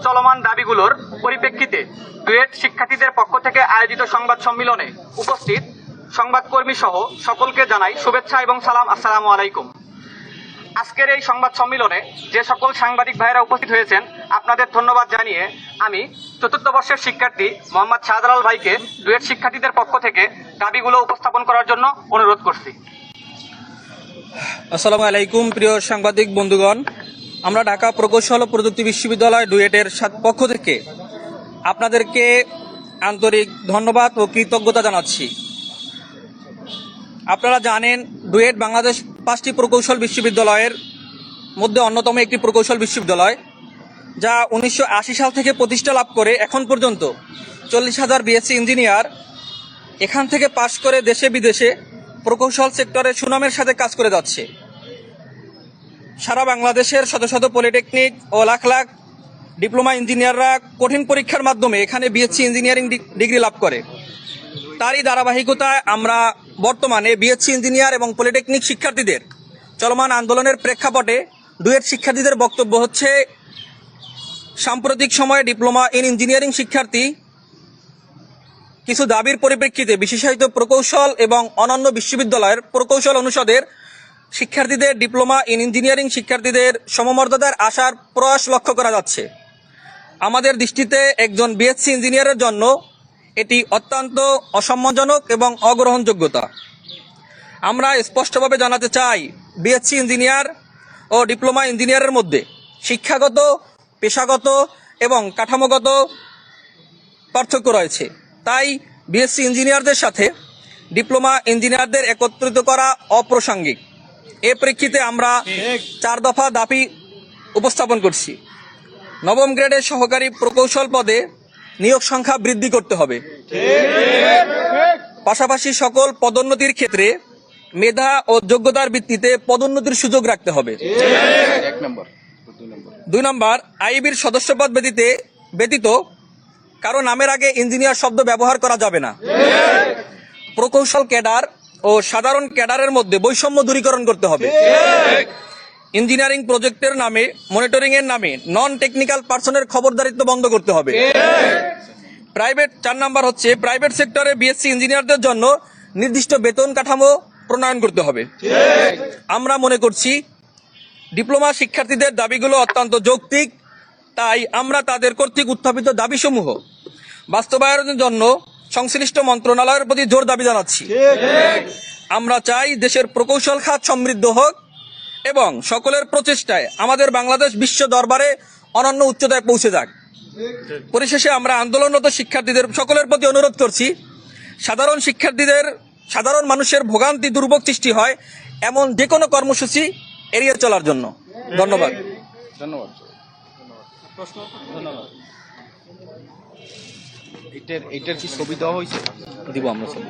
চলমান দাবিগুলোর পরিপ্রেক্ষিতে ডুয়েট শিক্ষার্থীদের পক্ষ থেকে আয়োজিত সংবাদ সম্মেলনে উপস্থিত সংবাদকর্মী সহ সকলকে জানাই শুভেচ্ছা এবং সালাম। আসসালামু আলাইকুম। আজকের এই সংবাদ সম্মেলনে যে সকল সাংবাদিক ভাইয়েরা উপস্থিত হয়েছেন আপনাদের ধন্যবাদ জানিয়ে আমি চতুর্থ বর্ষের শিক্ষার্থী মোহাম্মদ শাহজালাল ভাইকে ডুয়েট শিক্ষার্থীদের পক্ষ থেকে দাবিগুলো উপস্থাপন করার জন্য অনুরোধ করছি। আসসালামু আলাইকুম প্রিয় সাংবাদিক বন্ধুগণ, আমরা ঢাকা প্রকৌশল ও প্রযুক্তি বিশ্ববিদ্যালয় ডুয়েটের পক্ষ থেকে আপনাদেরকে আন্তরিক ধন্যবাদ ও কৃতজ্ঞতা জানাচ্ছি। আপনারা জানেন ডুয়েট বাংলাদেশ 5টি প্রকৌশল বিশ্ববিদ্যালয়ের মধ্যে অন্যতম একটি প্রকৌশল বিশ্ববিদ্যালয়, যা 1980 সাল থেকে প্রতিষ্ঠা লাভ করে এখন পর্যন্ত 40,000 বিএসসি ইঞ্জিনিয়ার এখান থেকে পাশ করে দেশে বিদেশে প্রকৌশল সেক্টরে সুনামের সাথে কাজ করে যাচ্ছে। সারা বাংলাদেশের শত শত পলিটেকনিক ও লাখ লাখ ডিপ্লোমা ইঞ্জিনিয়াররা কঠিন পরীক্ষার মাধ্যমে এখানে বিএসসি ইঞ্জিনিয়ারিং ডিগ্রি লাভ করে। তারই ধারাবাহিকতায় আমরা বর্তমানে বিএসসি ইঞ্জিনিয়ার এবং পলিটেকনিক শিক্ষার্থীদের চলমান আন্দোলনের প্রেক্ষাপটে ডুয়েট শিক্ষার্থীদের বক্তব্য হচ্ছে, সাম্প্রতিক সময়ে ডিপ্লোমা ইন ইঞ্জিনিয়ারিং শিক্ষার্থী কিছু দাবির পরিপ্রেক্ষিতে বিশেষায়িত প্রকৌশল এবং অন্যান্য বিশ্ববিদ্যালয়ের প্রকৌশল অনুষদের শিক্ষার্থীদের ডিপ্লোমা ইন ইঞ্জিনিয়ারিং শিক্ষার্থীদের সমমর্যাদার আসার প্রয়াস লক্ষ্য করা যাচ্ছে। আমাদের দৃষ্টিতে একজন বিএসসি ইঞ্জিনিয়ারের জন্য এটি অত্যন্ত অসম্মানজনক এবং অগ্রহণযোগ্যতা। আমরা স্পষ্টভাবে জানাতে চাই, বিএসসি ইঞ্জিনিয়ার ও ডিপ্লোমা ইঞ্জিনিয়ারের মধ্যে শিক্ষাগত, পেশাগত এবং কাঠামোগত পার্থক্য রয়েছে। তাই বিএসসি ইঞ্জিনিয়ারদের সাথে ডিপ্লোমা ইঞ্জিনিয়ারদের একত্রিত করা অপ্রাসঙ্গিক। এ প্রেক্ষিতে আমরা 4 দফা দাবি উপস্থাপন করছি। নবম গ্রেডের সহকারী প্রকৌশল পদে নিয়োগ সংখ্যা বৃদ্ধি করতে হবে। পাশাপাশি সকল পদোন্নতির ক্ষেত্রে মেধা ও যোগ্যতার ভিত্তিতে পদোন্নতির সুযোগ রাখতে হবে। 2 নম্বর, আইবির সদস্যপদ ব্যতীত কারো নামের আগে ইঞ্জিনিয়ার শব্দ ব্যবহার করা যাবে না। প্রকৌশল ক্যাডার ও সাধারণ ক্যাডারের মধ্যে বৈষম্য দূরীকরণ করতে হবে। ইঞ্জিনিয়ারিং প্রজেক্টের নামে, মনিটরিং এর নামে নন টেকনিক্যাল পার্সনের খবরদারিত্ব বন্ধ করতে হবে। 4 নম্বর হচ্ছে, প্রাইভেট সেক্টরে বিএসসি ইঞ্জিনিয়ারদের জন্য নির্দিষ্ট বেতন কাঠামো প্রণয়ন করতে হবে। আমরা মনে করছি ডিপ্লোমা শিক্ষার্থীদের দাবিগুলো অত্যন্ত যৌক্তিক, তাই আমরা তাদের কর্তৃক উত্থাপিত দাবিসমূহ বাস্তবায়নের জন্য সংশ্লিষ্ট মন্ত্রণালয়ের প্রতি জোর দাবি জানাচ্ছি। আমরা চাই দেশের প্রকৌশল খাত সমৃদ্ধ হোক এবং সকলের প্রচেষ্টায় আমাদের বাংলাদেশ বিশ্ব দরবারে অনন্য উচ্চতায় পৌঁছে যাক। পরিশেষে আমরা আন্দোলনরত শিক্ষার্থীদের সকলের প্রতি অনুরোধ করছি, সাধারণ মানুষের ভোগান্তি দুর্ভোগ সৃষ্টি হয় এমন যে কোনো কর্মসূচি এড়িয়ে চলার জন্য। ধন্যবাদ। এটার কি ছবি দেওয়া হয়েছে? দিব আমরা ছবি।